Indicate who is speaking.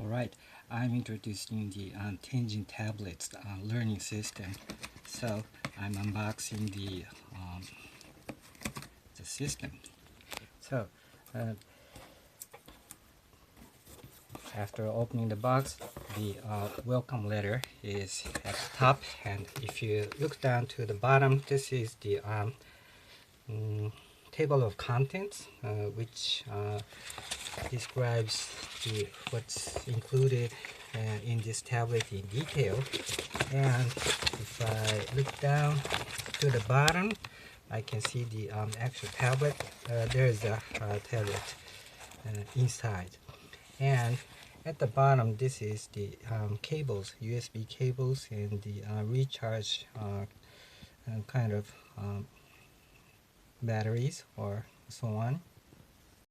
Speaker 1: Alright, I'm introducing the Tenjin tablets learning system. So I'm unboxing the system. So after opening the box, the welcome letter is at the top, and if you look down to the bottom, this is the table of contents, which describes what's included in this tablet in detail. And if I look down to the bottom, I can see the actual tablet. There's a tablet inside, and at the bottom, this is the cables, USB cables, and the recharge kind of batteries or so on.